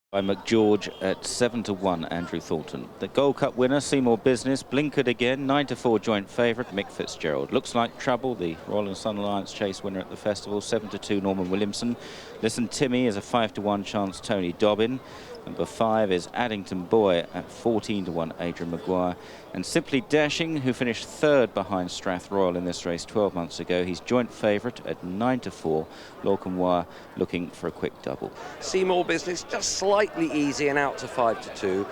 By McGeorge at 7-1, Andrew Thornton. The Gold Cup winner, Seymour Business, blinkered again, 9-4 joint favourite, Mick Fitzgerald. Looks Like Trouble, the Royal and Sun Alliance chase winner at the festival, 7-2, Norman Williamson. Listen Timmy is a 5-1 chance, Tony Dobbin. Number 5 is Addington Boy at 14-1, Adrian Maguire. And Simply Dashing, who finished third behind Strath Royal in this race 12 months ago. He's joint favourite at 9-4. Lorcan Wire looking for a quick double. Seymour Business just slightly easy and out to 5-2.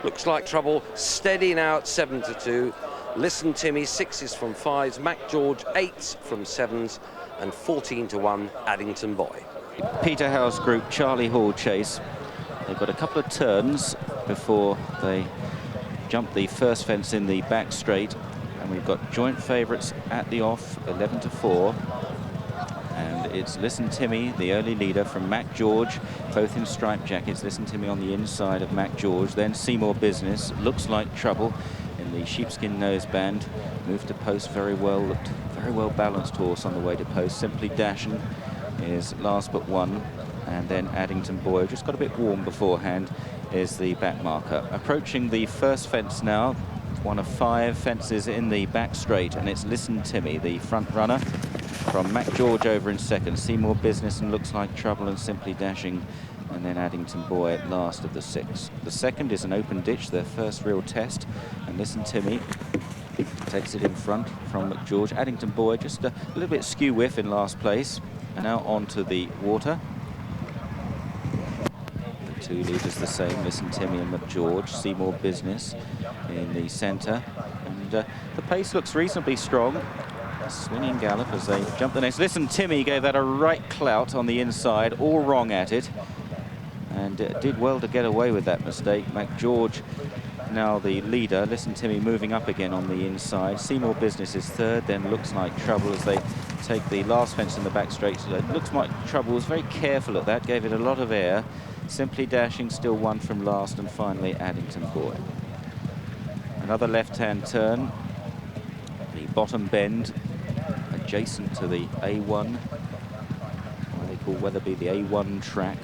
Looks Like Trouble steady now at 7-2. Listen Timmy 6s from 5s. Mac George 8s from 7s. And 14-1 Addington Boy. Peterhouse Group Charlie Hall chase. They've got a couple of turns before they jump the first fence in the back straight, and we've got joint favourites at the off, 11-4, and it's Listen Timmy, the early leader, from Mac George, both in striped jackets. Listen Timmy on the inside of Mac George, then Seymour Business, Looks Like Trouble in the sheepskin noseband, moved to post very well, looked very well balanced horse on the way to post. Simply Dashing is last but one. And then Addington Boy, just got a bit warm beforehand, is the back marker. Approaching the first fence now, one of 5 fences in the back straight, and it's Listen Timmy, the front runner, from Mac George over in second. Seymour Business and Looks Like Trouble and Simply Dashing, and then Addington Boy at last of the 6. The second is an open ditch, their first real test, and Listen Timmy takes it in front from McGeorge. Addington Boy just a little bit skew whiff in last place, and now onto the water. Two leaders the same, Listen Timmy and McGeorge. Seymour Business in the centre, and the pace looks reasonably strong. A swinging gallop as they jump the next. Listen Timmy gave that a right clout on the inside, all wrong at it, and did well to get away with that mistake. McGeorge now the leader. Listen Timmy moving up again on the inside. Seymour Business is third, then Looks Like Trouble as they take the last fence in the back straight. So Looks Like Trouble was very careful at that, gave it a lot of air. Simply Dashing still one from last, and finally Addington Boy. Another left-hand turn, the bottom bend adjacent to the A1, what they call Weatherby the A1 track.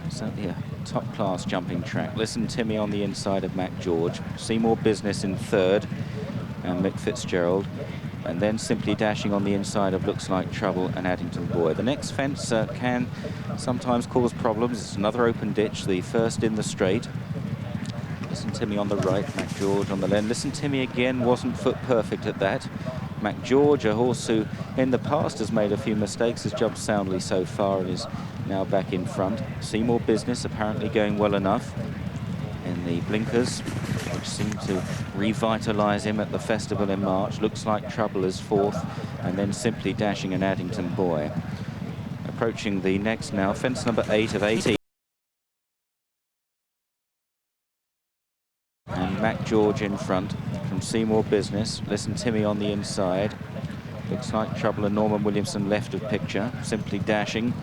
Certainly a top-class jumping track. Listen Timmy on the inside of Mac George, Seymour Business in third, and Mick Fitzgerald. And then Simply Dashing on the inside of Looks Like Trouble and Addington Boy. The next fence can sometimes cause problems. It's another open ditch, the first in the straight. Listen Timmy on the right, Mac George on the left. Listen Timmy again wasn't foot perfect at that. Mac George, a horse who in the past has made a few mistakes, has jumped soundly so far and is now back in front. Seymour Business apparently going well enough in the blinkers, which seemed to revitalise him at the festival in March. Looks Like Trouble is fourth, and then Simply Dashing and Addington Boy. Approaching the next now, fence number 8 of 18. And Mac George in front from Seymour Business. Listen Timmy on the inside. Looks Like Trouble and Norman Williamson left of picture. Simply Dashing,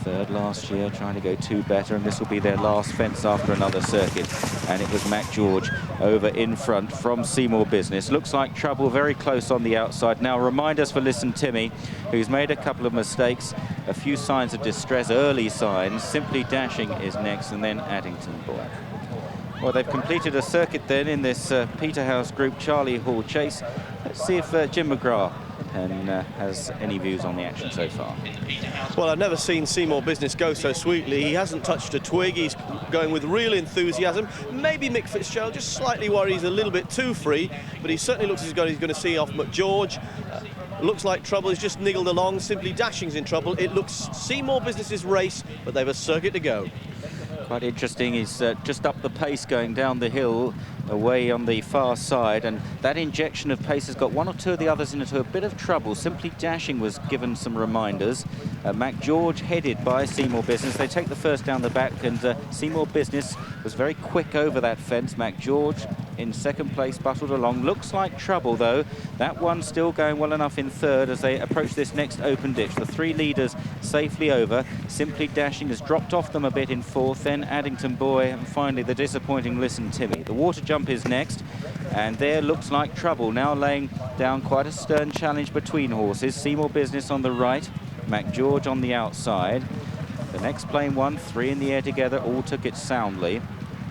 third last year, trying to go 2 better, and this will be their last fence after another circuit. And it was Mac George over in front from Seymour Business. Looks Like Trouble very close on the outside. Now reminders for Listen Timmy, who's made a couple of mistakes, a few signs of distress, early signs. Simply Dashing is next, and then Addington Boy. Well, they've completed a circuit then in this Peterhouse Group Charlie Hall chase. Let's see if Jim McGrath has any views on the action so far. Well, I've never seen Seymour Business go so sweetly. He hasn't touched a twig. He's going with real enthusiasm. Maybe Mick Fitzgerald just slightly worried he's a little bit too free, but he certainly looks as he's going to see off McGeorge. Looks Like Trouble is just niggled along. Simply Dashing's in trouble. It looks Seymour Business's race, but they've a circuit to go. Quite interesting. He's just up the pace going down the hill away on the far side, and that injection of pace has got one or two of the others into a bit of trouble. Simply Dashing was given some reminders. Mac George headed by Seymour Business. They take the first down the back, and Seymour Business was very quick over that fence. Mac George in second place, buttled along. Looks Like Trouble, though. That one still going well enough in third as they approach this next open ditch. The 3 leaders safely over. Simply Dashing has dropped off them a bit in fourth, then Addington Boy, and finally the disappointing Listen Timmy. The water jump is next, and there Looks Like Trouble now laying down quite a stern challenge between horses. Seymour Business on the right, Mac George on the outside. The next plane won, 3 in the air together, all took it soundly.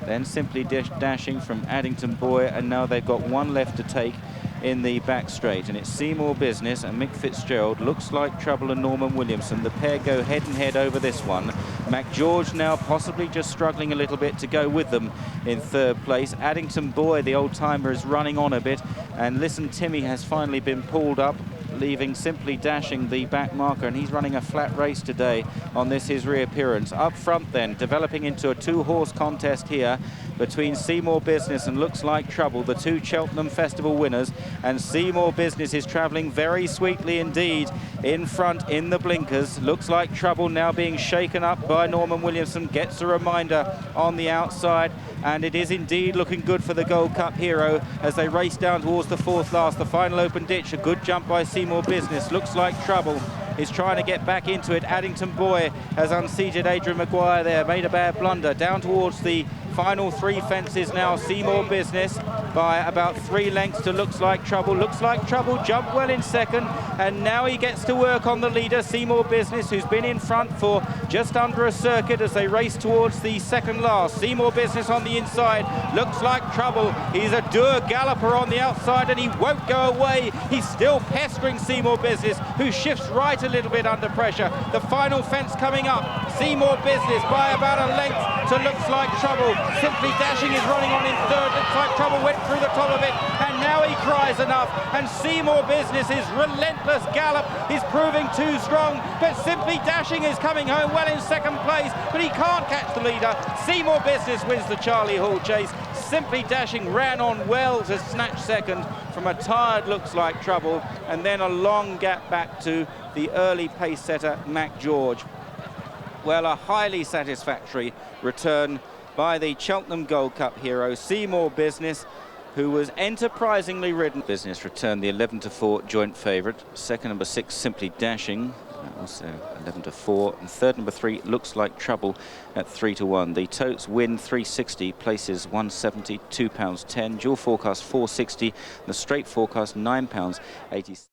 Then Simply Dashing from Addington Boy, and now they've got one left to take in the back straight, and it's Seymour Business and Mick Fitzgerald. Looks like Trouble and Norman Williamson. The pair go head and head over this one. Mac George now possibly just struggling a little bit to go with them in third place. Addington Boy, the old timer, is running on a bit, and Listen Timmy has finally been pulled up, leaving Simply Dashing the back marker, and he's running a flat race today on this his reappearance. Up front then, developing into a 2-horse contest here between Seymour Business and Looks Like Trouble, the 2 Cheltenham Festival winners, and Seymour Business is travelling very sweetly indeed in front in the blinkers. Looks Like Trouble now being shaken up by Norman Williamson, gets a reminder on the outside, and it is indeed looking good for the Gold Cup hero as they race down towards the 4th last, the final open ditch. A good jump by Seymour Business. Looks Like Trouble is trying to get back into it. Addington Boy has unseated Adrian Maguire there, made a bad blunder. Down towards the final 3 fences now. Seymour Business by about 3 lengths to Looks Like Trouble. Looks Like Trouble jumped well in second, and now he gets to work on the leader, Seymour Business, who's been in front for just under a circuit as they race towards the second last. Seymour Business on the inside. Looks Like Trouble. He's a Dur galloper on the outside, and he won't go away. He's still pestering Seymour Business, who shifts right a little bit under pressure. The final fence coming up. Seymour Business by about a length to Looks Like Trouble. Simply Dashing is running on in third. Looks Like Trouble went through the top of it, and now he cries enough, and Seymour Business's relentless gallop is proving too strong, but Simply Dashing is coming home well in second place, but he can't catch the leader. Seymour Business wins the Charlie Hall chase. Simply Dashing ran on well to snatch second from a tired Looks Like Trouble, and then a long gap back to the early pace setter Mac George. Well, a highly satisfactory return by the Cheltenham Gold Cup hero, Seymour Business, who was enterprisingly ridden. Business returned the 11-4 joint favourite. Second, number 6, Simply Dashing, also 11-4. And third, number 3, Looks Like Trouble at 3-1. The totes win 360, places 170, £2.10. Dual forecast 460. The straight forecast £9.80.